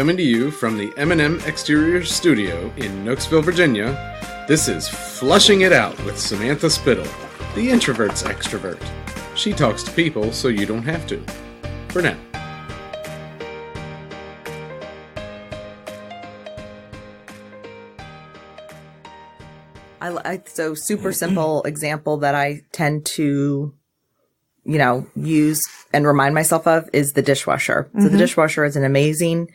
Coming to you from the M&M Exterior Studio in Knoxville, Virginia, this is Flushing It Out with Samantha Spittle, the introvert's extrovert. She talks to people so you don't have to. For now. So super simple example that I tend to, use and remind myself of is the dishwasher. Mm-hmm. So the dishwasher is an amazing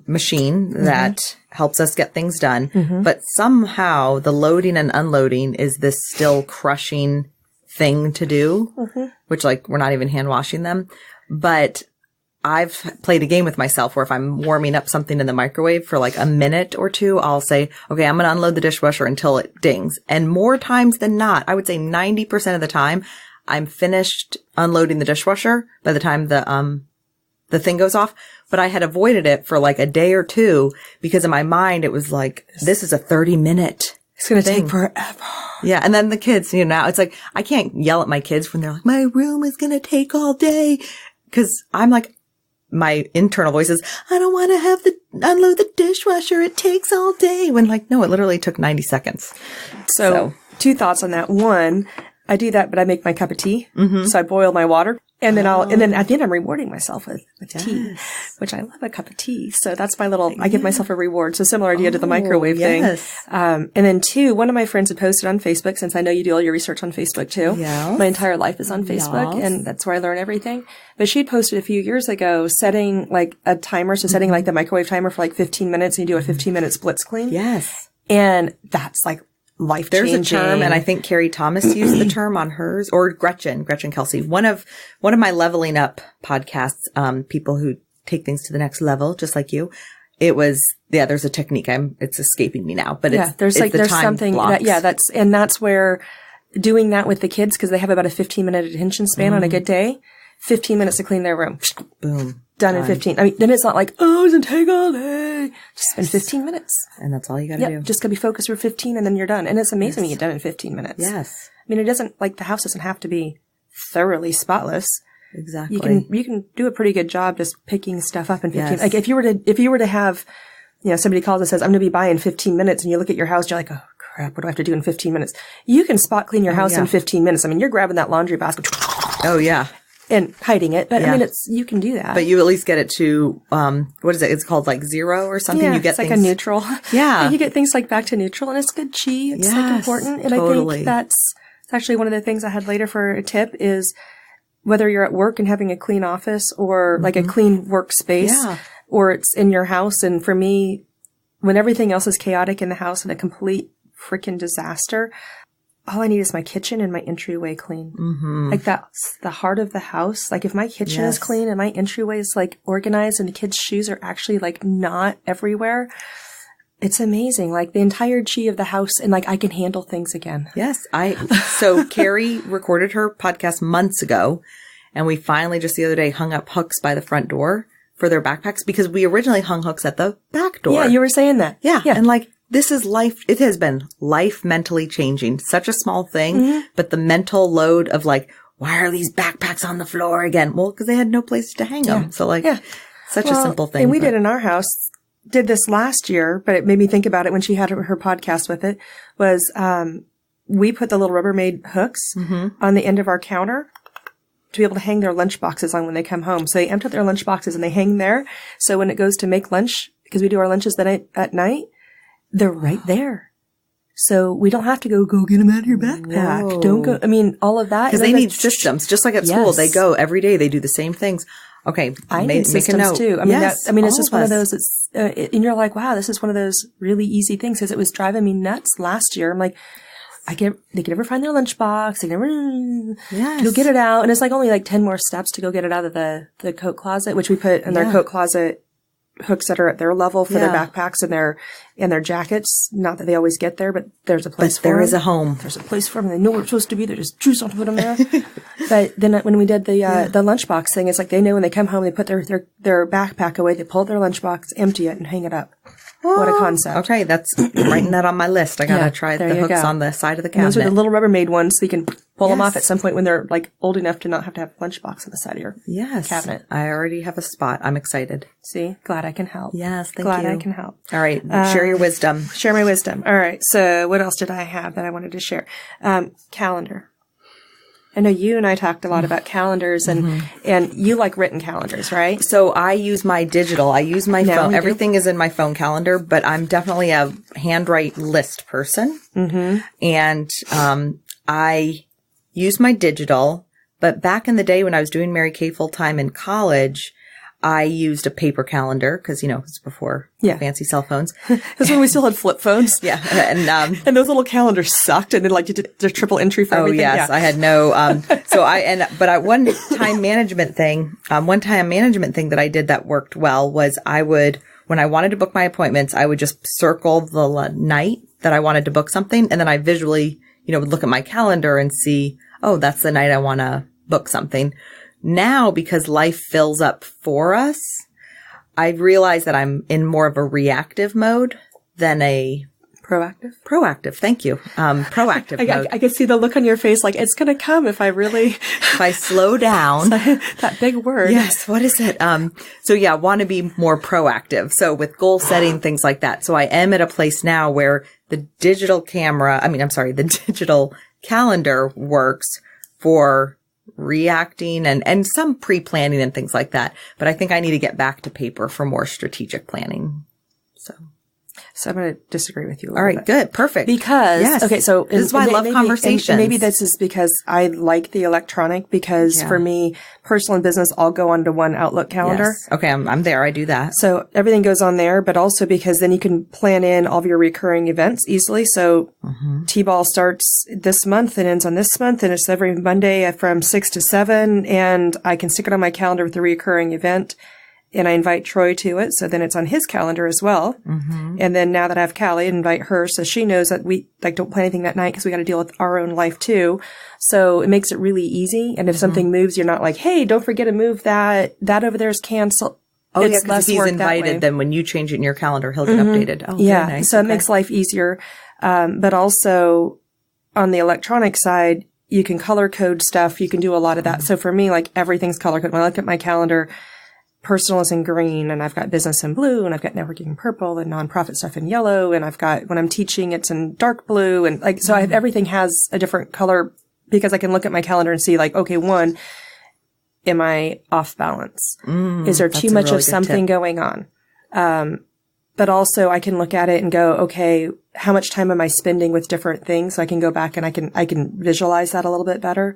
machine that helps us get things done. Mm-hmm. But somehow the loading and unloading is this still crushing thing to do, which we're not even hand washing them. But I've played a game with myself where if I'm warming up something in the microwave for a minute or two, I'll say, okay, I'm going to unload the dishwasher until it dings. And more times than not, I would say 90% of the time, I'm finished unloading the dishwasher by the time the thing goes off. But I had avoided it for a day or two because in my mind, it was this is a 30-minute It's going to take forever. Yeah. And then the kids, now it's I can't yell at my kids when they're like, my room is going to take all day. Cause I'm my internal voice is, I don't want to unload the dishwasher. It takes all day. When no, it literally took 90 seconds. So 2 thoughts on that. One, I do that, but I make my cup of tea. Mm-hmm. So I boil my water. And then and then at the end, I'm rewarding myself with tea, which I love a cup of tea. So that's my I give myself a reward. So similar idea to the microwave thing. And then 2, one of my friends had posted on Facebook, since I know you do all your research on Facebook too. Yes. My entire life is on Facebook and that's where I learn everything. But she had posted a few years ago setting a timer. So setting the microwave timer for 15 minutes and you do a 15 minute Blitz Clean. Yes. And that's life-changing. There's a term, and I think Carrie Thomas used the term on hers, or Gretchen Kelsey. One of my leveling up podcasts, people who take things to the next level, just like you. It was, there's a technique. It's escaping me now, but there's time something blocks. That's where doing that with the kids, because they have about a 15-minute attention span on a good day, 15 minutes to clean their room. Boom. Done in 15. I mean, then it's not it's going to take all day. Just spend 15 minutes. And that's all you got to do. Just got to be focused for 15 and then you're done. And it's amazing when you get done in 15 minutes. Yes. I mean, it doesn't, the house doesn't have to be thoroughly spotless. Exactly. You can do a pretty good job just picking stuff up in 15. Yes. If you were to have, somebody calls and says, I'm going to be by in 15 minutes and you look at your house, you're like, oh crap, what do I have to do in 15 minutes? You can spot clean your house in 15 minutes. I mean, you're grabbing that laundry basket. Oh yeah. And hiding it. But I mean, you can do that. But you at least get it to, what is it? It's called 0 or something. Yeah, you get it's a neutral. Yeah. And you get things back to neutral and it's good chi. It's important. And totally. I think that's actually one of the things I had later for a tip is whether you're at work and having a clean office or a clean workspace or it's in your house. And for me, when everything else is chaotic in the house and a complete freaking disaster, all I need is my kitchen and my entryway clean. Mm-hmm. That's the heart of the house. If my kitchen is clean and my entryway is organized and the kids' shoes are actually not everywhere, it's amazing. The entire chi of the house and I can handle things again. Yes. So Carrie recorded her podcast months ago and we finally just the other day hung up hooks by the front door for their backpacks because we originally hung hooks at the back door. Yeah, you were saying that. Yeah. And this is life. It has been life mentally changing. Such a small thing, but the mental load of why are these backpacks on the floor again? Well, because they had no place to hang them. So such a simple thing. And we did in our house, did this last year, but it made me think about it when she had her podcast with it, was we put the little Rubbermaid hooks on the end of our counter to be able to hang their lunch boxes on when they come home. So they empty their lunch boxes and they hang there. So when it goes to make lunch, because we do our lunches at night, they're right there. So we don't have to go get them out of your backpack. Whoa. Don't go. I mean, all of that. Because they need systems. Just like at school, they go every day. They do the same things. Okay. I need systems too. I mean, it's just one of those, and you're like, wow, this is one of those really easy things because it was driving me nuts last year. I'm like, they can never find their lunchbox. They never go get it out. And it's only 10 more steps to go get it out of the coat closet, which we put in their coat closet hooks that are at their level for their backpacks and their jackets. Not that they always get there, but there's a place for them. There is a home. There's a place for them. They know where it's supposed to be. They just choose not to put them there. But then when we did the lunchbox thing, it's they know when they come home, they put their backpack away, they pull out their lunchbox, empty it, and hang it up. What a concept. Okay, that's writing that on my list. I gotta try the hooks on the side of the cabinet. And those are the little Rubbermaid ones, so you can pull them off at some point when they're like old enough to not have to have a lunchbox on the side of your cabinet. I already have a spot. I'm excited. See, glad I can help. Yes, thank you. Glad I can help. All right, share your wisdom. Share my wisdom. All right. So what else did I have that I wanted to share? Calendar. I know you and I talked a lot about calendars and you like written calendars, right? So I use my digital. I use my phone. Everything is in my phone calendar, but I'm definitely a handwrite list person. And I use my digital, but back in the day when I was doing Mary Kay full time in college, I used a paper calendar because, you know, it's before fancy cell phones. That's when we still had flip phones. And those little calendars sucked and then like you did the triple entry for everything. Yes. I had no, one time management thing that I did that worked well was when I wanted to book my appointments, I would just circle the night that I wanted to book something. And then I visually, would look at my calendar and see, oh, that's the night I want to book something. Now, because life fills up for us, I realize that I'm in more of a reactive mode than a proactive. Thank you. Proactive mode. I can see the look on your face. Like it's going to come if I slow down. That big word. Yes. What is it? Want to be more proactive. So with goal setting, things like that. So I am at a place now where the digital calendar works for reacting and some pre-planning and things like that. But I think I need to get back to paper for more strategic planning. So I'm going to disagree with you. All right, good. Perfect. Because, this is why I love conversations. Maybe this is because I like the electronic because for me, personal and business all go onto one Outlook calendar. Yes. Okay. I'm there. I do that. So everything goes on there, but also because then you can plan in all of your recurring events easily. So T-ball starts this month and ends on this month and it's every Monday from 6 to 7 and I can stick it on my calendar with a recurring event. And I invite Troy to it. So then it's on his calendar as well. And then now that I have Callie, I invite her so she knows that we don't plan anything that night because we got to deal with our own life too. So it makes it really easy. And if something moves, you're not like, hey, don't forget to move that. That over there is canceled. Oh, it's because if he's invited, then when you change it in your calendar, he'll get updated. Oh, yeah. Nice. So it makes life easier. But also on the electronic side, you can color code stuff. You can do a lot of that. So for me, like everything's color coded. When I look at my calendar, personal is in green and I've got business in blue and I've got networking in purple and nonprofit stuff in yellow. And I've got, when I'm teaching, it's in dark blue. And like, so everything has a different color because I can look at my calendar and see like, okay, one, am I off balance? Is there too much of something going on? But also I can look at it and go, okay, how much time am I spending with different things? So I can go back and I can visualize that a little bit better.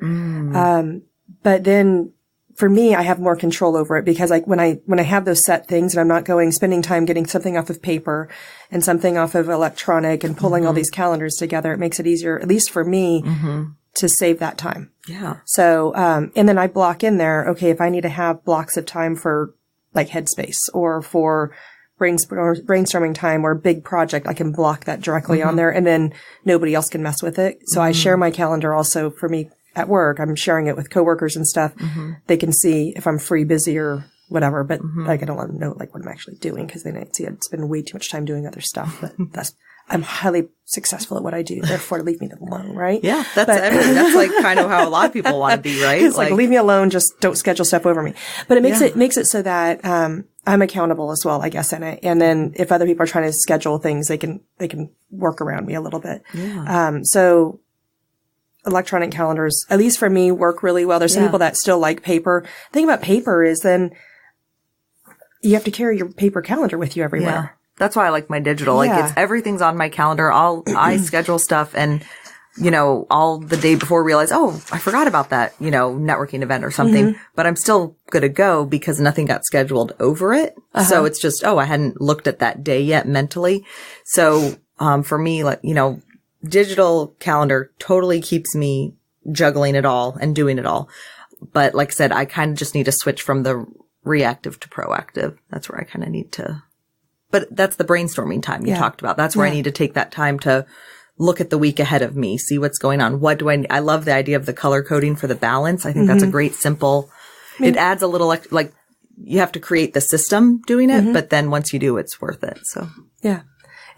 But then, for me, I have more control over it because like when I have those set things and I'm not spending time getting something off of paper and something off of electronic and pulling all these calendars together, it makes it easier, at least for me, to save that time. Yeah. So, and then I block in there, okay, if I need to have blocks of time for like headspace or for brainstorming time or a big project, I can block that directly on there and then nobody else can mess with it. So I share my calendar also for me. At work, I'm sharing it with coworkers and stuff. They can see if I'm free, busy, or whatever. But like, I don't want to know like what I'm actually doing because they might see I spend way too much time doing other stuff. But I'm highly successful at what I do. Therefore, leave me alone, right? Yeah, that's like kind of how a lot of people want to be, right? It's like leave me alone. Just don't schedule stuff over me. But it makes it so that I'm accountable as well, I guess, in it. And then if other people are trying to schedule things, they can work around me a little bit. Yeah. So electronic calendars, at least for me, work really well. There's some people that still like paper. The thing about paper is then you have to carry your paper calendar with you everywhere. Yeah. That's why I like my digital. Like everything's on my calendar. I schedule stuff and, all the day before realize, oh, I forgot about that, networking event or something, but I'm still good to go because nothing got scheduled over it. So it's just, I hadn't looked at that day yet mentally. So, for me, like, digital calendar totally keeps me juggling it all and doing it all. But like I said, I kind of just need to switch from the reactive to proactive. That's where I kind of need to, but that's the brainstorming time you talked about. That's where I need to take that time to look at the week ahead of me, see what's going on. What do I love the idea of the color coding for the balance. I think that's a great simple, it adds a little, like you have to create the system doing it, but then once you do, it's worth it. So yeah.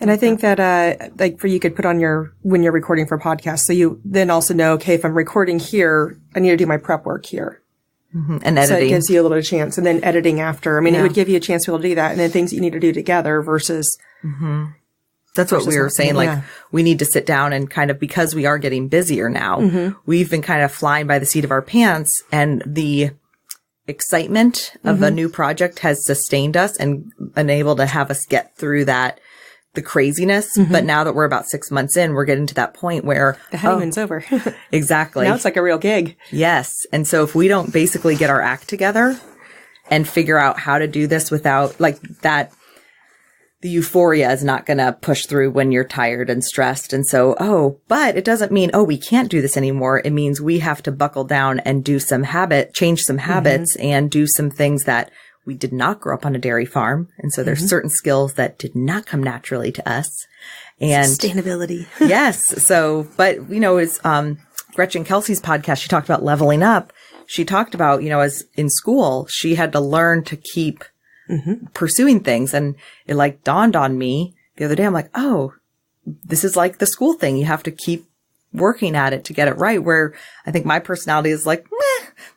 And I think that, like you could put on when you're recording for podcasts. So you then also know, okay, if I'm recording here, I need to do my prep work here. Mm-hmm. And editing. So it gives you a little chance. And then editing after. I mean, it would give you a chance to be able to do that. And then things that you need to do together versus. Mm-hmm. That's what we were saying. Like, we need to sit down and kind of, because we are getting busier now, we've been kind of flying by the seat of our pants, and the excitement of a new project has sustained us and enabled to have us get through the craziness. But now that we're about 6 months in, we're getting to that point where the honeymoon's over. Exactly. Now it's like a real gig. Yes. And so if we don't basically get our act together and figure out how to do this without like that, the euphoria is not going to push through when you're tired and stressed. And so, but it doesn't mean, we can't do this anymore. It means we have to buckle down and do change some habits and do some things that we did not grow up on a dairy farm. And so there's certain skills that did not come naturally to us. And sustainability. Yes. So, but it's, Gretchen Kelsey's podcast, she talked about leveling up. She talked about, as in school, she had to learn to keep pursuing things. And it like dawned on me the other day. I'm like, this is like the school thing. You have to keep working at it to get it right. Where I think my personality is like,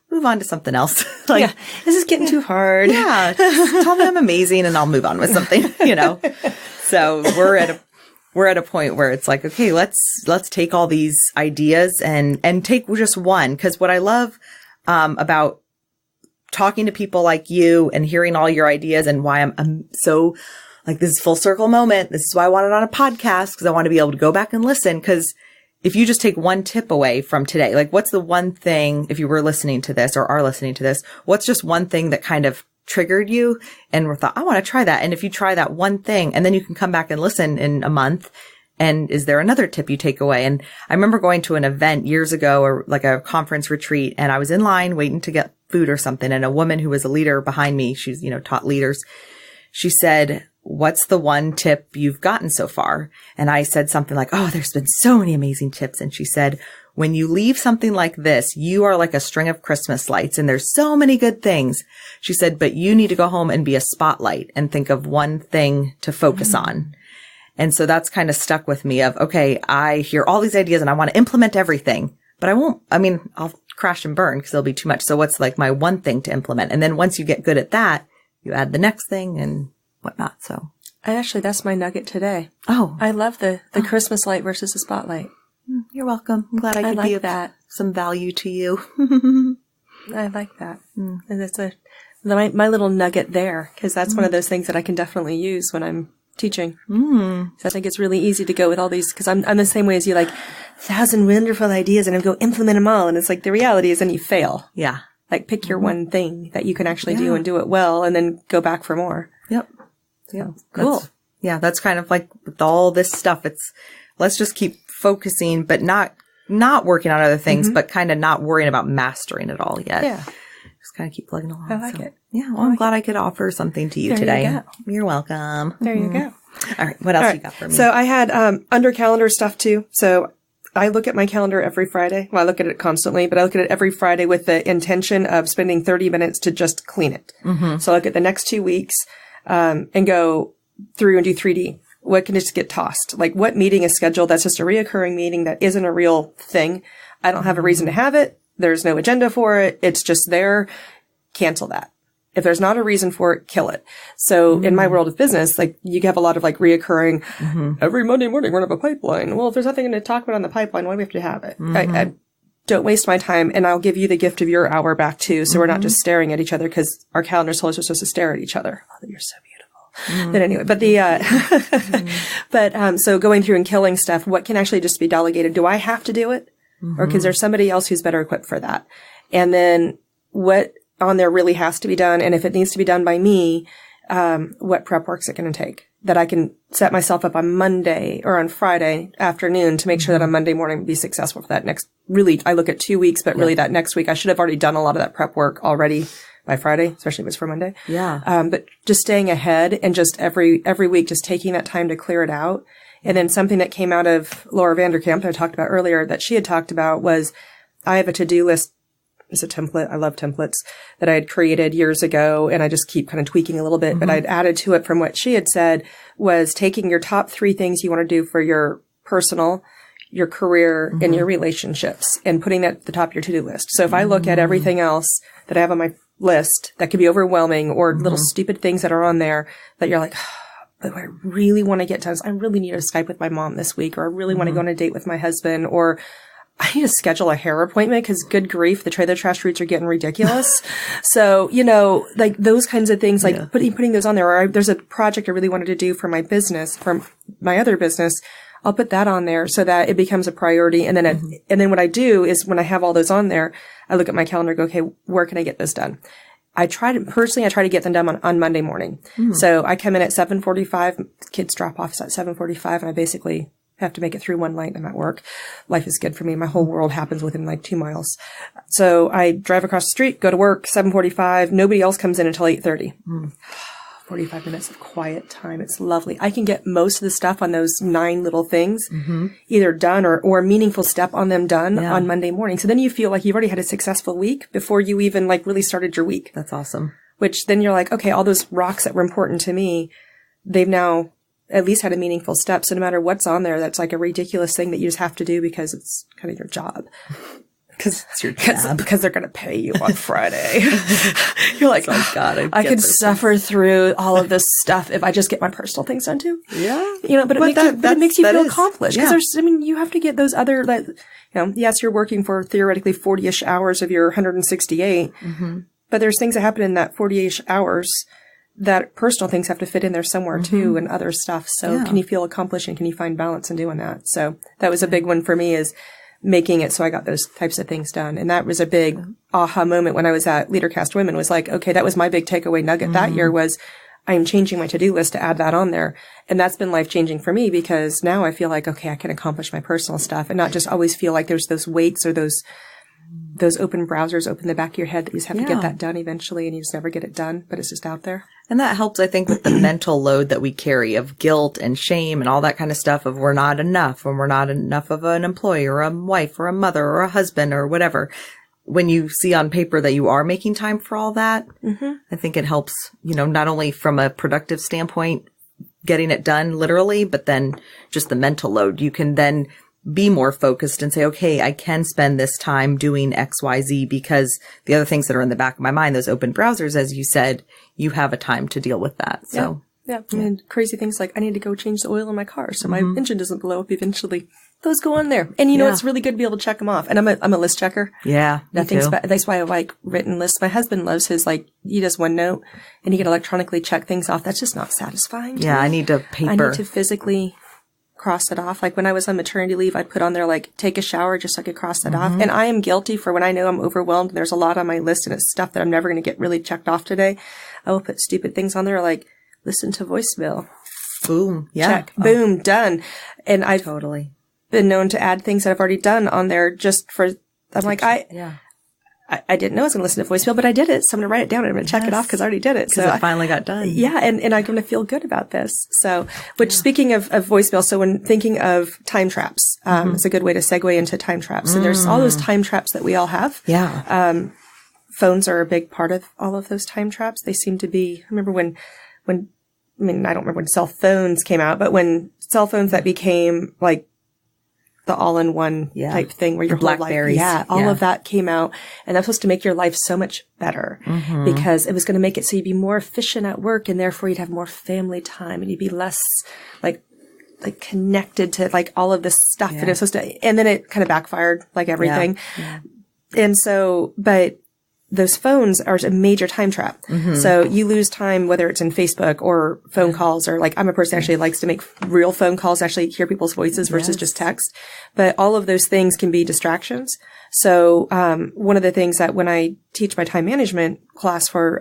move on to something else. Like, this is getting too hard. Yeah. Just tell me I'm amazing and I'll move on with something, So we're at a point where it's like, okay, let's take all these ideas and take just one. Cause what I love, about talking to people like you and hearing all your ideas and why I'm so like, this is full circle moment. This is why I want it on a podcast, because I want to be able to go back and listen. Because if you just take one tip away from today, like what's the one thing, if you were listening to this or are listening to this, what's just one thing that kind of triggered you and thought, I want to try that. And if you try that one thing and then you can come back and listen in a month, and is there another tip you take away? And I remember going to an event years ago, or like a conference retreat, and I was in line waiting to get food or something. And a woman who was a leader behind me, she's, taught leaders. She said, what's the one tip you've gotten so far? And I said something like, there's been so many amazing tips. And she said, when you leave something like this, you are like a string of Christmas lights and there's so many good things. She said, but you need to go home and be a spotlight and think of one thing to focus on. And so that's kind of stuck with me of, okay, I hear all these ideas and I want to implement everything, but I'll crash and burn because it'll be too much. So what's like my one thing to implement? And then once you get good at that, you add the next thing and whatnot. So actually, that's my nugget today. I love the Christmas light versus the spotlight. You're welcome. I'm glad I could be of some value to you. I like that. And that's my little nugget there, because that's one of those things that I can definitely use when I'm teaching. So I think it's really easy to go with all these, because I'm the same way as you, like 1,000 wonderful ideas and I go implement them all. And it's like the reality is then you fail. Yeah. Like pick your one thing that you can actually do and do it well and then go back for more. Yep. Yeah. Cool. That's kind of like with all this stuff. Let's just keep focusing, but not working on other things, but kind of not worrying about mastering it all yet. Yeah. Just kind of keep plugging along. I like it. Yeah. Well, I'm glad I could offer something to you today. You go. You're welcome. There you go. All right. What else you got for me? So I had under calendar stuff too. So I look at my calendar every Friday. Well, I look at it constantly, but I look at it every Friday with the intention of spending 30 minutes to just clean it. So I look at the next 2 weeks and go through and do 3D. What can just get tossed? Like what meeting is scheduled that's just a reoccurring meeting that isn't a real thing. I don't have a reason to have it. There's no agenda for it. It's just there. Cancel that. If there's not a reason for it, kill it. So in my world of business, like you have a lot of like reoccurring, every Monday morning we're going to have a pipeline. Well, if there's nothing to talk about on the pipeline, why do we have to have it? I don't waste my time, and I'll give you the gift of your hour back too. So we're not just staring at each other, because our calendars told us we're supposed to stare at each other. Oh, you're so beautiful. But anyway, so going through and killing stuff, what can actually just be delegated? Do I have to do it? Or because there's somebody else who's better equipped for that? And then what on there really has to be done? And if it needs to be done by me, what prep work's it going to take that I can set myself up on Monday or on Friday afternoon to make sure that on Monday morning be successful for that next, really, I look at 2 weeks, but really that next week, I should have already done a lot of that prep work already by Friday, especially if it's for Monday. Yeah. But just staying ahead and just every week, just taking that time to clear it out. And then something that came out of Laura Vanderkamp that I talked about earlier that she had talked about was I have a to-do list is a template. I love templates that I had created years ago, and I just keep kind of tweaking a little bit. But I'd added to it from what she had said was taking your top 3 things you want to do for your personal, your career, and your relationships, and putting that at the top of your to-do list. So if I look at everything else that I have on my list that could be overwhelming, or little stupid things that are on there that you're like, but I really want to get done. I really need to Skype with my mom this week, or I really want to go on a date with my husband, or I need to schedule a hair appointment because good grief, the trailer trash routes are getting ridiculous. So, like those kinds of things, like putting those on there. Or there's a project I really wanted to do for my business, from my other business. I'll put that on there so that it becomes a priority. And then, and then what I do is when I have all those on there, I look at my calendar and go, okay, where can I get this done? I try to get them done on Monday morning. So I come in at 7:45, kids drop off at 7:45, and I basically have to make it through one night. I'm at work. Life is good for me. My whole world happens within like 2 miles. So I drive across the street, go to work, 7:45. Nobody else comes in until 8:30. 45 minutes of quiet time. It's lovely. I can get most of the stuff on those 9 little things either done or a meaningful step on them done on Monday morning. So then you feel like you've already had a successful week before you even like really started your week. That's awesome. Which then you're like, okay, all those rocks that were important to me, they've now at least had a meaningful step. So no matter what's on there, that's like a ridiculous thing that you just have to do because it's kind of your job. Because they're going to pay you on Friday. You're like, oh God, I could suffer through all of this stuff if I just get my personal things done too. Yeah. But it makes you feel accomplished. Because you have to get those other, yes, you're working for theoretically 40-ish hours of your 168, but there's things that happen in that 40-ish hours that personal things have to fit in there somewhere too, and other stuff. So can you feel accomplished, and can you find balance in doing that? So that was a big one for me, is making it so I got those types of things done. And that was a big aha moment when I was at LeaderCast Women, was like, okay, that was my big takeaway nugget that year, was I am changing my to-do list to add that on there. And that's been life-changing for me, because now I feel like, okay, I can accomplish my personal stuff and not just always feel like there's those weights or those open browsers open the back of your head that you just have to get that done eventually, and you just never get it done, but it's just out there. And that helps, I think, with the mental load that we carry of guilt and shame and all that kind of stuff of we're not enough, and we're not enough of an employee or a wife or a mother or a husband or whatever. When you see on paper that you are making time for all that, I think it helps, not only from a productive standpoint, getting it done literally, but then just the mental load. You can then be more focused and say, okay, I can spend this time doing X, Y, Z, because the other things that are in the back of my mind, those open browsers, as you said, you have a time to deal with that. So yeah. And crazy things like I need to go change the oil in my car so my engine doesn't blow up eventually. Those go on there. And it's really good to be able to check them off. And I'm a list checker. Yeah. That's why I like written lists. My husband loves his, he does OneNote and he can electronically check things off. That's just not satisfying. Yeah. I need to I need to physically cross it off. Like when I was on maternity leave, I'd put on there take a shower just so I could cross that off. And I am guilty for when I know I'm overwhelmed and there's a lot on my list and it's stuff that I'm never going to get really checked off today. I will put stupid things on there like listen to voicemail. Boom. Yeah. Check. Boom. Done. And I've been known to add things that I've already done on there just for, I'm like, I didn't know I was going to listen to voicemail, but I did it. So I'm going to write it down and I'm going to check it off because I already did it. So it finally got done. Yeah. And I'm going to feel good about this. So, speaking of voicemail, so when thinking of time traps, it's a good way to segue into time traps. And there's all those time traps that we all have. Yeah. Phones are a big part of all of those time traps. They seem to be, I remember I don't remember when cell phones came out, but when cell phones that became like the all-in-one type thing where your BlackBerries. All of that came out, and that's supposed to make your life so much better because it was going to make it so you'd be more efficient at work, and therefore you'd have more family time, and you'd be less like connected to all of this stuff that it's supposed to. And then it kind of backfired, like everything. Yeah. And so, but those phones are a major time trap. So you lose time, whether it's in Facebook or phone calls, or I'm a person that actually likes to make real phone calls, actually hear people's voices versus just text. But all of those things can be distractions. So, one of the things that when I teach my time management class for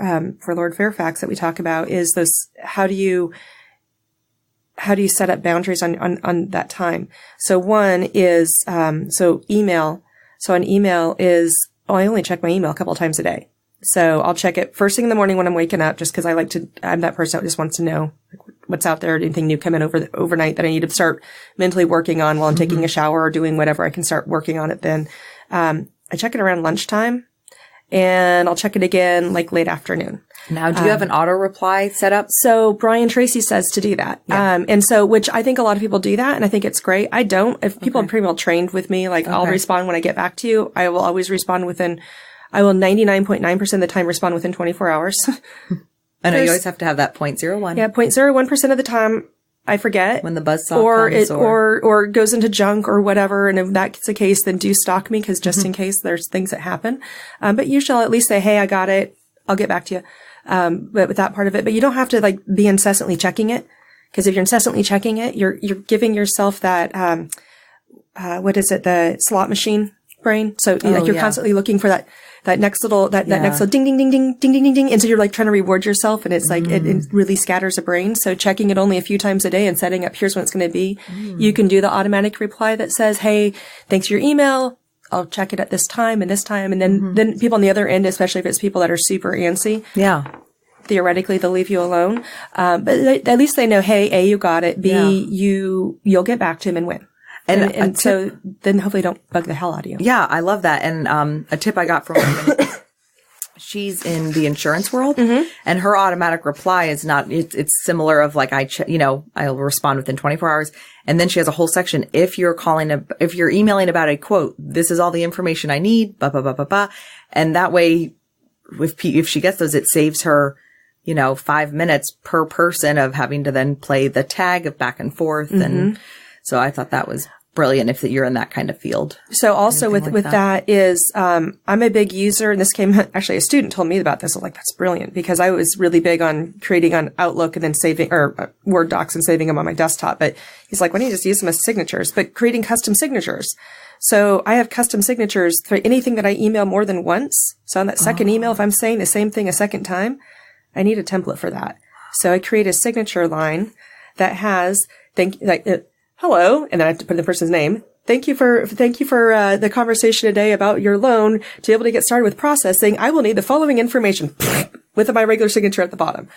Lord Fairfax that we talk about is how do you set up boundaries on that time? So one is, email. So an email is, I only check my email a couple of times a day. So I'll check it first thing in the morning when I'm waking up, just because I'm that person that just wants to know what's out there, anything new come in overnight that I need to start mentally working on while I'm taking a shower or doing whatever. I can start working on it then. I check it around lunchtime. and I'll check it again like late afternoon. Now, do you have an auto reply set up? So Brian Tracy says to do that. Yeah. And so, which I think a lot of people do that, and I think it's great. I don't. If people are pretty well trained with me, like I'll respond when I get back to you. I will always respond I will 99.9% of the time respond within 24 hours. I know you always have to have that 0.01. Yeah, 0.01% of the time I forget. When the buzzsaw comes or goes into junk or whatever. And if that's the case, then do stalk me, because just in case there's things that happen. But usually I'll at least say, hey, I got it. I'll get back to you. But with that part of it, but you don't have to like be incessantly checking it. Because if you're incessantly checking it, you're giving yourself that, what is it? The slot machine brain. So you're constantly looking for that next little ding, ding, ding, ding, ding, ding, ding, ding. And so you're like trying to reward yourself, and it's like, it really scatters the brain. So checking it only a few times a day and setting up, here's when it's going to be. You can do the automatic reply that says, hey, thanks for your email. I'll check it at this time and this time. And then people on the other end, especially if it's people that are super antsy. Yeah. Theoretically, they'll leave you alone. But at least they know, hey, A, you got it. B, you'll get back to him and win. And so then hopefully don't bug the hell out of you. Yeah, I love that. And a tip I got from her, she's in the insurance world, and her automatic reply is not, it's similar of like, I'll respond within 24 hours. And then she has a whole section. If you're emailing about a quote, this is all the information I need, blah, blah, blah, blah, blah. And that way, if she gets those, it saves her, 5 minutes per person of having to then play the tag of back and forth. And so I thought that was brilliant if you're in that kind of field. So also with that is, I'm a big user, and this came, actually a student told me about this. I was like, that's brilliant, because I was really big on creating on Outlook and then saving, or Word docs and saving them on my desktop. But he's like, why don't you just use them as signatures, but creating custom signatures. So I have custom signatures for anything that I email more than once. So on that second email, if I'm saying the same thing a second time, I need a template for that. So I create a signature line that has, hello, and then I have to put in the person's name. Thank you for the conversation today about your loan. To be able to get started with processing, I will need the following information with my regular signature at the bottom.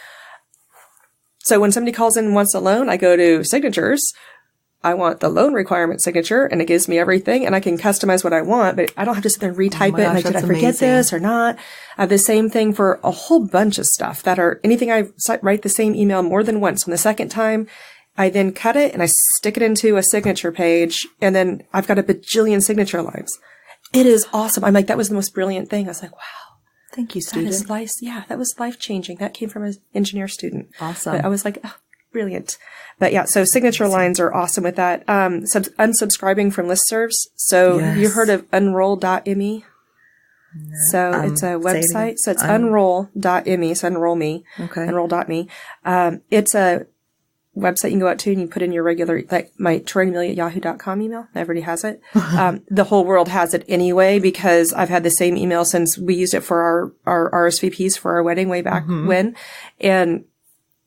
So when somebody calls in and wants a loan, I go to signatures. I want the loan requirement signature, and it gives me everything, and I can customize what I want, but I don't have to sit there and retype it. Like, did I forget this or not? I have the same thing for a whole bunch of stuff that are anything I write the same email more than once. On the second time, I then cut it and I stick it into a signature page, and then I've got a bajillion signature lines. It is awesome. I'm like, that was the most brilliant thing. I was like, wow. Thank you, student. That was life-changing. That came from an engineer student. Awesome. But I was like, oh, brilliant. But yeah, so signature lines are awesome with that. Unsubscribing from listservs. So you heard of unroll.me? No. So it's a website. So it's unroll.me. So enroll me. Okay. Enroll.me. It's a website you can go out to and you put in your regular, like my troy@yahoo.com email. Everybody has it. The whole world has it anyway, because I've had the same email since we used it for our RSVPs for our wedding way back when. And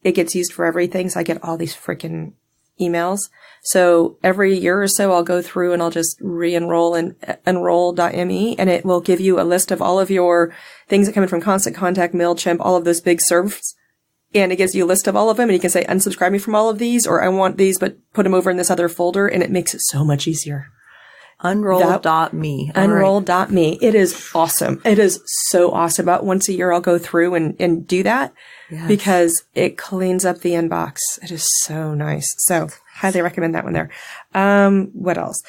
it gets used for everything. So I get all these freaking emails. So every year or so, I'll go through and I'll just re-enroll in enroll.me, and it will give you a list of all of your things that come in from Constant Contact, MailChimp, all of those big servers. And it gives you a list of all of them, and you can say, unsubscribe me from all of these, or I want these, but put them over in this other folder, and it makes it so much easier. Unroll.me. Unroll.me. It is awesome. It is so awesome. About once a year, I'll go through and do that because it cleans up the inbox. It is so nice. So highly recommend that one there. What else?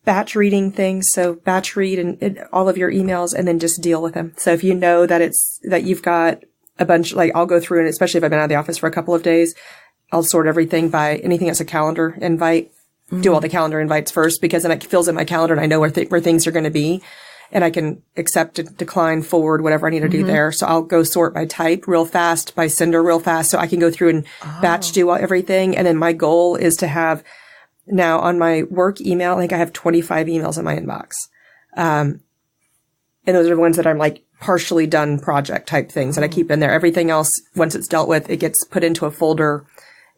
Batch reading things. So batch read and all of your emails and then just deal with them. So if you know that that you've got a bunch, like I'll go through, and especially if I've been out of the office for a couple of days, I'll sort everything by anything that's a calendar invite. Do all the calendar invites first, because then it fills in my calendar and I know where things are going to be, and I can accept, decline, forward, whatever I need to do there. So I'll go sort by type real fast, by sender real fast. So I can go through and batch do everything. And then my goal is to have now on my work email, I think I have 25 emails in my inbox. And those are the ones that I'm like partially done project type things that I keep in there. Everything else, once it's dealt with, it gets put into a folder.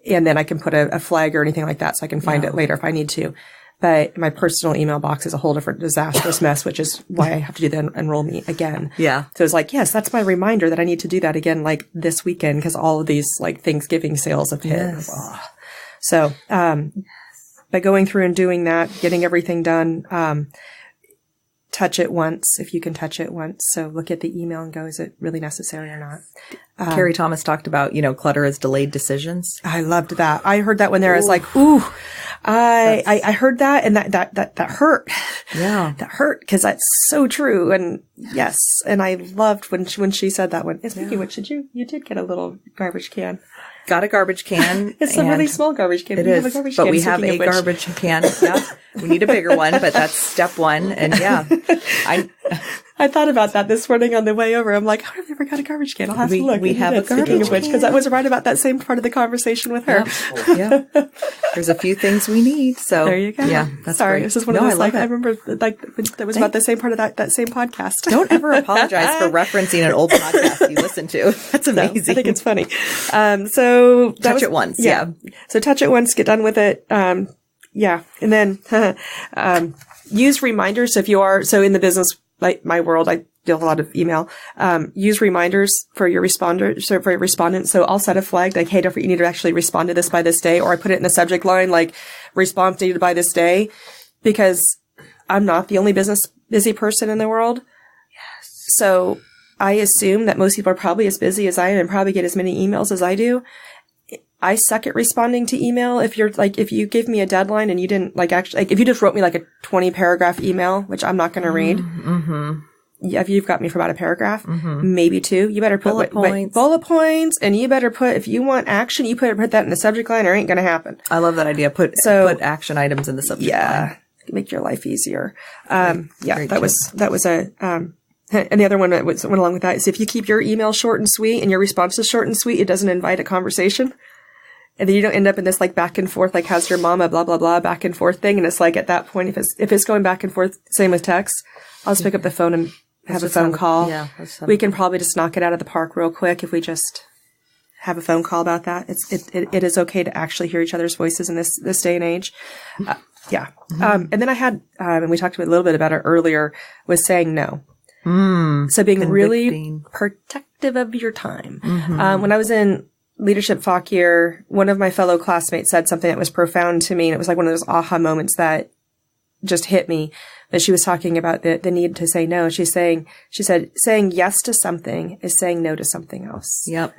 And then I can put a flag or anything like that so I can find it later if I need to. But my personal email box is a whole different disastrous mess, which is why I have to do the enroll me again. Yeah. So it's like, yes, that's my reminder that I need to do that again, like this weekend, because all of these like Thanksgiving sales have hit. Yes. So, by going through and doing that, getting everything done, touch it once if you can touch it once. So look at the email and go, is it really necessary or not? Carrie Thomas talked about, clutter as delayed decisions. I loved that. I heard that when there was like, ooh, I heard that and that hurt. Yeah. That hurt because that's so true. And yes. And I loved when she said that one. Speaking of which, you did get a little garbage can. Got a garbage can. It's a really small garbage can. It is, but we have a garbage can. Yeah. We need a bigger one, but that's step one. And yeah, I thought about that this morning on the way over. I'm like, how have I ever got a garbage can? I'll have to look. We have a garbage can. Because I was right about that same part of the conversation with her. Yep. Yeah. There's a few things we need. So there you go. Yeah. That's Sorry. Great. This is one of those, I remember that was about the same part of that same podcast. Don't ever apologize for referencing an old podcast you listened to. That's amazing. No, I think it's funny. So touch it once. Yeah. So touch it once, get done with it. Yeah. And then, use reminders. If you are, so in the business, like my world, I deal with a lot of email. Use reminders for your respondent. So I'll set a flag like, hey, you need to actually respond to this by this day. Or I put it in the subject line, like response needed by this day, because I'm not the only busy person in the world. Yes. So I assume that most people are probably as busy as I am and probably get as many emails as I do. I suck at responding to email. If you give me a deadline and you didn't if you just wrote me like a 20 paragraph email, which I'm not going to read. Mm-hmm. Yeah, if you've got me for about a paragraph, maybe two, you better put bullet points, and you better put, if you want action, you put that in the subject line or it ain't going to happen. I love that idea. Put action items in the subject line. Make your life easier. That was a, and the other one that went along with that is if you keep your email short and sweet and your response is short and sweet, it doesn't invite a conversation. And then you don't end up in this like back and forth, like how's your mama, blah, blah, blah, back and forth thing. And it's like at that point, if it's going back and forth, same with text, I'll just pick up the phone and have a phone call. Yeah, we can probably just knock it out of the park real quick if we just have a phone call about that. It is okay to actually hear each other's voices in this day and age. Yeah. And then I had, and we talked a little bit about it earlier, was saying no. So being really protective of your time. When I was in leadership FOC year, one of my fellow classmates said something that was profound to me. And it was like one of those aha moments that just hit me, that she was talking about the need to say no. She said, saying yes to something is saying no to something else. Yep.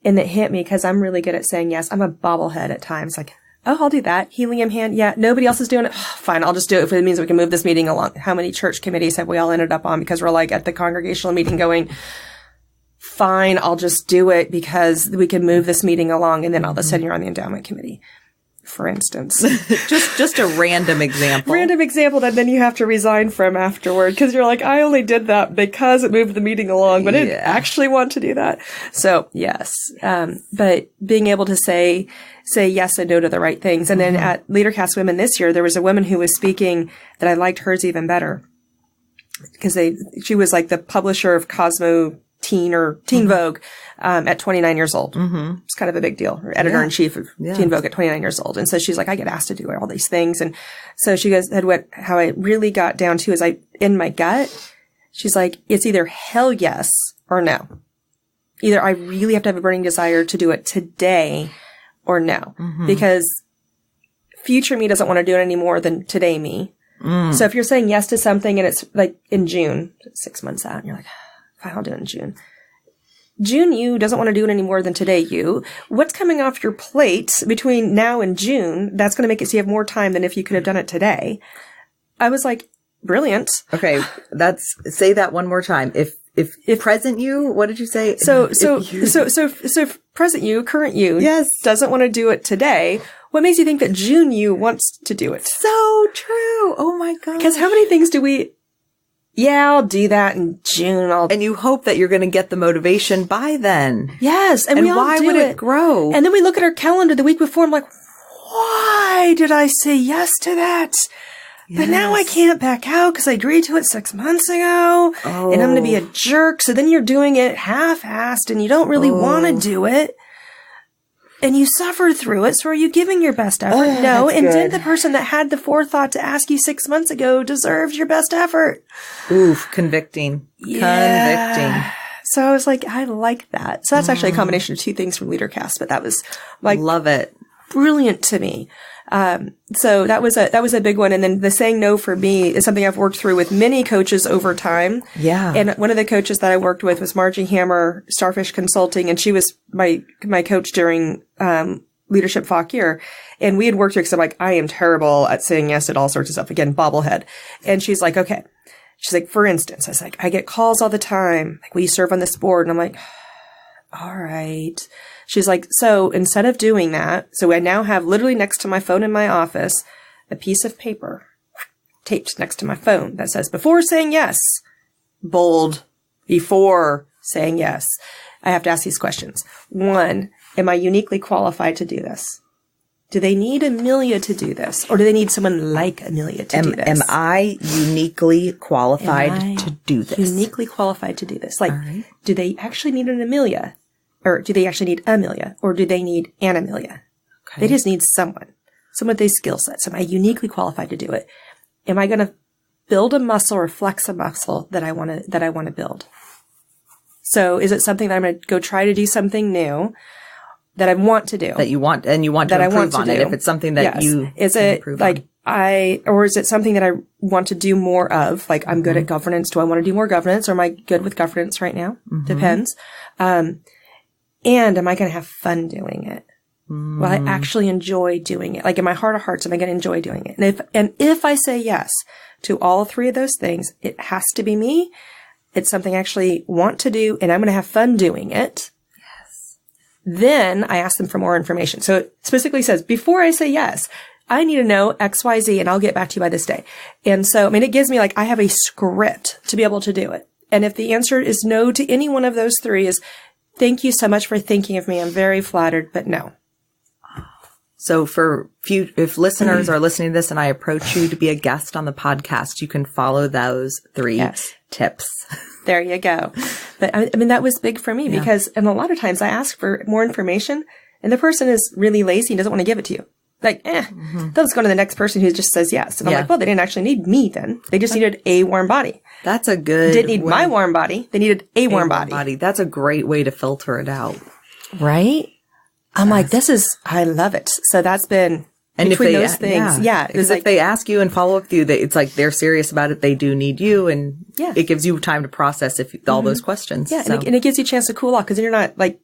And it hit me because I'm really good at saying yes. I'm a bobblehead at times. Like, oh, I'll do that. Helium hand. Yeah. Nobody else is doing it. Fine. I'll just do it if it means we can move this meeting along. How many church committees have we all ended up on because we're like at the congregational meeting going, fine, I'll just do it because we can move this meeting along. And then all of a sudden you're on the endowment committee, for instance. just a random example. Random example that then you have to resign from afterward because you're like, I only did that because it moved the meeting along, but I didn't actually want to do that. So yes. But being able to say yes and no to the right things. And then at LeaderCast Women this year, there was a woman who was speaking that I liked hers even better because she was like the publisher of Cosmo Teen Vogue, at 29 years old. It's kind of a big deal. Or editor-in-chief of Teen Vogue at 29 years old. And so she's like, I get asked to do how she goes, how I really got down to is in my gut, she's like, it's either hell yes or no. Either I really have to have a burning desire to do it today or no. Because future me doesn't want to do it any more than today me. So if you're saying yes to something and it's like in June, 6 months out, and you're like, fine, I'll do it in June. June you doesn't want to do it any more than today you. What's coming off your plate between now and June that's going to make it so you have more time than if you could have done it today? I was like, brilliant. Okay, say that one more time. If present you, what did you say? So present you, current you, doesn't want to do it today. What makes you think that June you wants to do it? So true. Oh my God. Because how many things do we? Yeah, I'll do that in June. And you hope that you're going to get the motivation by then. Yes. And we all why do would it grow? And then we look at our calendar the week before. I'm like, why did I say yes to that? Yes. But now I can't back out because I agreed to it 6 months ago. Oh. And I'm going to be a jerk. So then you're doing it half-assed and you don't really want to do it. And you suffer through it. So are you giving your best effort? No. And did the person that had the forethought to ask you 6 months ago deserve your best effort? Oof, convicting. Yeah. Convicting. So I was like, I like that. So that's actually a combination of two things from LeaderCast, but that was like, love it. Brilliant to me. So that was a big one. And then the saying no for me is something I've worked through with many coaches over time. Yeah. And one of the coaches that I worked with was Margie Hammer, Starfish Consulting, and she was my coach during, Leadership Fakir. And we had worked through, because I'm like, I am terrible at saying yes at all sorts of stuff. Again, bobblehead. And she's like, okay. She's like, for instance, I was like, I get calls all the time. Like, will you serve on this board? And I'm like, all right. She's like, so instead of doing that, so I now have literally next to my phone in my office, a piece of paper taped next to my phone that says, before saying yes, bold, before saying yes, I have to ask these questions. 1, am I uniquely qualified to do this? Do they need Amelia to do this? Or do they need someone like Amelia to do this? Am I uniquely qualified to do this? Uniquely qualified to do this. Like, do they actually need an Amelia? Or do they actually need Amelia? Or do they need an Amelia? Okay. They just need someone with these skill sets. Am I uniquely qualified to do it? Am I going to build a muscle or flex a muscle that I want to build? So is it something that I'm going to go try to do something new that I want to do? That you want, and you want to improve on it. If it's something that you is it like on. Or is it something that I want to do more of? Like, I'm good at governance. Do I want to do more governance, or am I good with governance right now? Depends. And am I going to have fun doing it? Will I actually enjoy doing it? Like, in my heart of hearts, am I going to enjoy doing it? And if I say yes to all 3 of those things, it has to be me. It's something I actually want to do, and I'm going to have fun doing it. Yes. Then I ask them for more information. So it specifically says, before I say yes, I need to know X, Y, Z, and I'll get back to you by this day. And so, I mean, it gives me, like, I have a script to be able to do it. And if the answer is no to any one of those 3, is thank you so much for thinking of me. I'm very flattered, but no. So if listeners are listening to this and I approach you to be a guest on the podcast, you can follow those 3 tips. There you go. But I mean, that was big for me because, and a lot of times I ask for more information and the person is really lazy and doesn't want to give it to you. Like, they'll just go to the next person who just says yes. And I'm like, well, they didn't actually need me then. They just needed a warm body. That's a good Didn't need my warm body. They needed a warm body. That's a great way to filter it out. Right? I'm like, I love it. So that's been and between those things. Yeah. Because if they ask you and follow up with you, it's like they're serious about it. They do need you. And it gives you time to process all those questions. Yeah. So. And it gives you a chance to cool off because you're not like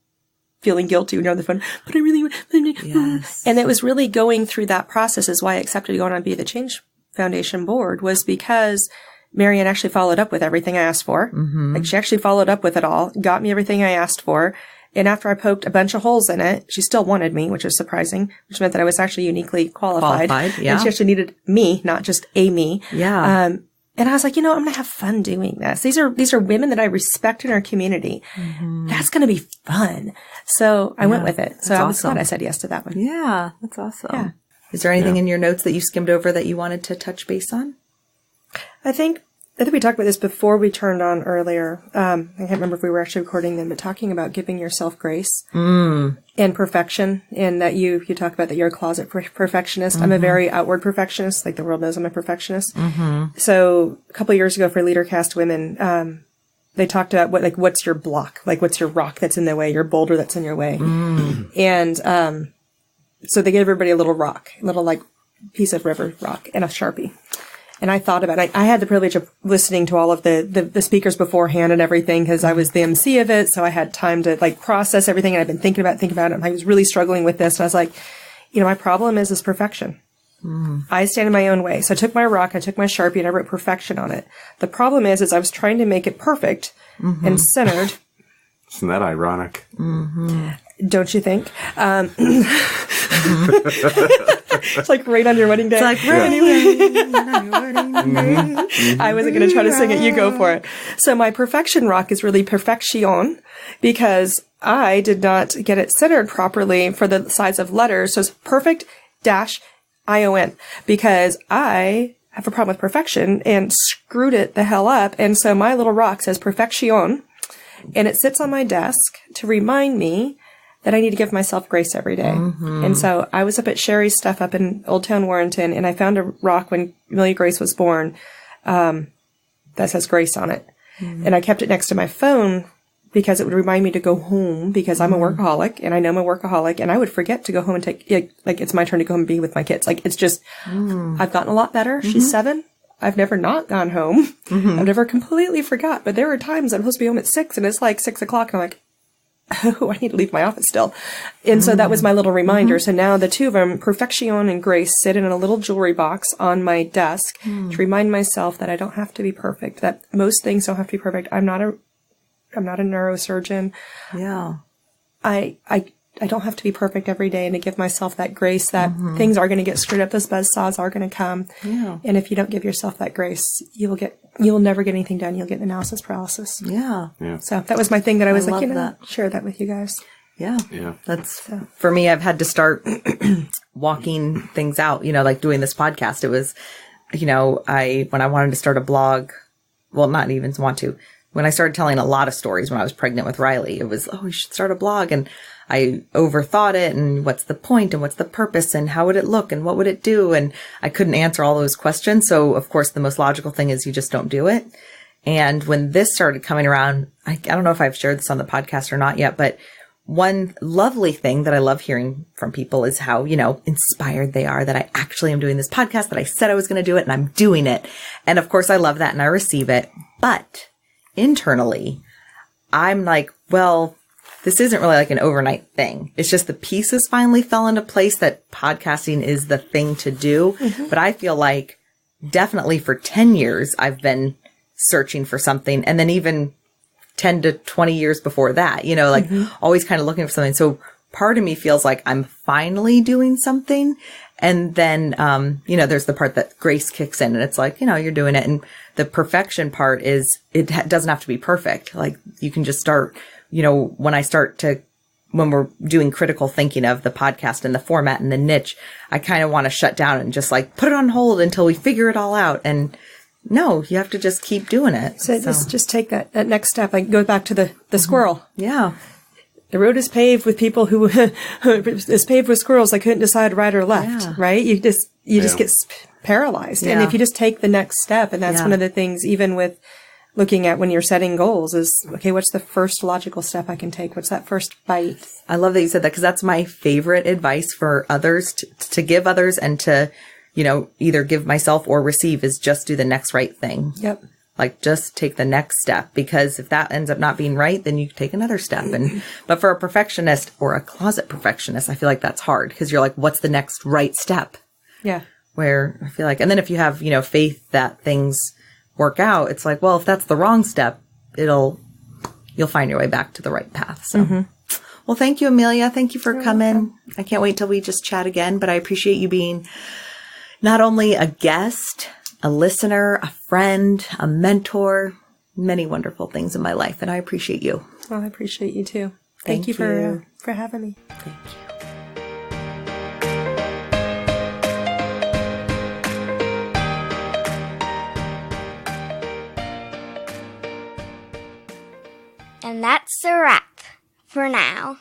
feeling guilty when you're on the phone, but I really, and it was really going through that process is why I accepted going on Be the Change Foundation board was because Marianne actually followed up with everything I asked for. Like she actually followed up with it all, got me everything I asked for. And after I poked a bunch of holes in it, she still wanted me, which was surprising, which meant that I was actually uniquely qualified. And she actually needed me, not just a me. Yeah. And I was like, I'm going to have fun doing this. These are women that I respect in our community. That's going to be fun. So I went with it. So I was glad I said yes to that one. Yeah. That's awesome. Yeah. Is there anything in your notes that you skimmed over that you wanted to touch base on? I think we talked about this before we turned on earlier. I can't remember if we were actually recording then, but talking about giving yourself grace and perfection, and that you talk about that you're a closet perfectionist. I'm a very outward perfectionist, like the world knows I'm a perfectionist. So a couple of years ago for LeaderCast Women, they talked about what's your block, like what's your rock that's in the way, your boulder that's in your way, and so they gave everybody a little rock, a little like piece of river rock, and a Sharpie. And I thought about it. I had the privilege of listening to all of the speakers beforehand and everything because I was the MC of it. So I had time to like process everything. And I've been thinking about it. And I was really struggling with this. And I was like, my problem is perfection. I stand in my own way. So I took my rock, I took my Sharpie and I wrote perfection on it. The problem is I was trying to make it perfect and centered. Isn't that ironic? Don't you think? It's like right on your wedding day. It's like right on your wedding day. I wasn't going to try to sing it. You go for it. So my perfection rock is really perfection because I did not get it centered properly for the size of letters. So it's perfect-ION because I have a problem with perfection and screwed it the hell up. And so my little rock says perfection and it sits on my desk to remind me that I need to give myself grace every day. And so I was up at Sherry's stuff up in Old Town Warrenton, and I found a rock when Amelia Grace was born that says grace on it. And I kept it next to my phone because it would remind me to go home because I'm a workaholic and I know I'm a workaholic, and I would forget to go home and it's my turn to go home and be with my kids. Like, it's just, I've gotten a lot better. She's 7. I've never not gone home. I've never completely forgot, but there are times I'm supposed to be home at 6 and it's like 6 o'clock and I'm like, oh, I need to leave my office still. And so that was my little reminder. So now the two of them, Perfection and Grace, sit in a little jewelry box on my desk to remind myself that I don't have to be perfect, that most things don't have to be perfect. I'm not a neurosurgeon. Yeah. I don't have to be perfect every day, and to give myself that grace that things are going to get screwed up. Those buzzsaws are going to come. Yeah. And if you don't give yourself that grace, you'll never get anything done. You'll get analysis paralysis. Yeah. So that was my thing that I was love share that with you guys. Yeah. That's, for me, I've had to start walking things out, like doing this podcast. It was, when I wanted to start a blog, well, not even want to, when I started telling a lot of stories when I was pregnant with Riley, it was, we should start a blog. And I overthought it, and what's the point and what's the purpose and how would it look and what would it do? And I couldn't answer all those questions. So of course, the most logical thing is you just don't do it. And when this started coming around, I don't know if I've shared this on the podcast or not yet, but one lovely thing that I love hearing from people is how, inspired they are that I actually am doing this podcast, that I said I was going to do it and I'm doing it. And of course I love that and I receive it. But internally, I'm like, well, this isn't really like an overnight thing. It's just the pieces finally fell into place that podcasting is the thing to do. But I feel like definitely for 10 years, I've been searching for something. And then even 10 to 20 years before that, always kind of looking for something. So part of me feels like I'm finally doing something. And then, there's the part that grace kicks in and it's like, you're doing it. And the perfection part is it doesn't have to be perfect. Like you can just start, when we're doing critical thinking of the podcast and the format and the niche, I kind of want to shut down and just like put it on hold until we figure it all out. And no, you have to just keep doing it. So just take that next step. I go back to the squirrel. Yeah. The road is paved with people who is paved with squirrels that couldn't decide right or left, right? You just get paralyzed. Yeah. And if you just take the next step, and that's one of the things, even with looking at when you're setting goals, is, okay, what's the first logical step I can take? What's that first bite? I love that you said that, because that's my favorite advice for others to give others and to, either give myself or receive, is just do the next right thing. Yep. Like just take the next step, because if that ends up not being right, then you take another step. But for a perfectionist or a closet perfectionist, I feel like that's hard, because you're like, what's the next right step? Yeah. Where I feel like, and then if you have, faith that things work out, it's like, well, if that's the wrong step, you'll find your way back to the right path. So, well, thank you, Amelia. Thank you for coming. Welcome. I can't wait till we just chat again, but I appreciate you being not only a guest, a listener, a friend, a mentor, many wonderful things in my life. And I appreciate you. Well, I appreciate you too. Thank you for having me. Thank you. And that's a wrap for now.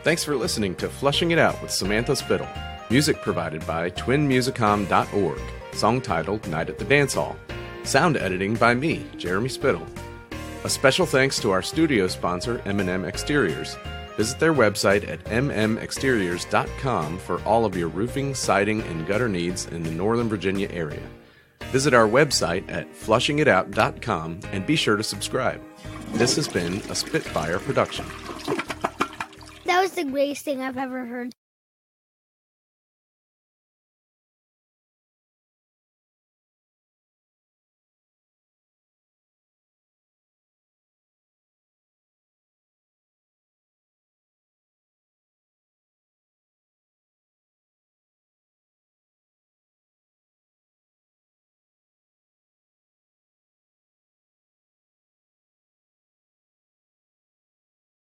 Thanks for listening to Flushing It Out with Samantha Spittle. Music provided by twinmusicom.org. Song titled Night at the Dance Hall. Sound editing by me, Jeremy Spittle. A special thanks to our studio sponsor, M&M Exteriors. Visit their website at mmexteriors.com for all of your roofing, siding, and gutter needs in the Northern Virginia area. Visit our website at flushingitout.com and be sure to subscribe. This has been a Spitfire production. That was the greatest thing I've ever heard.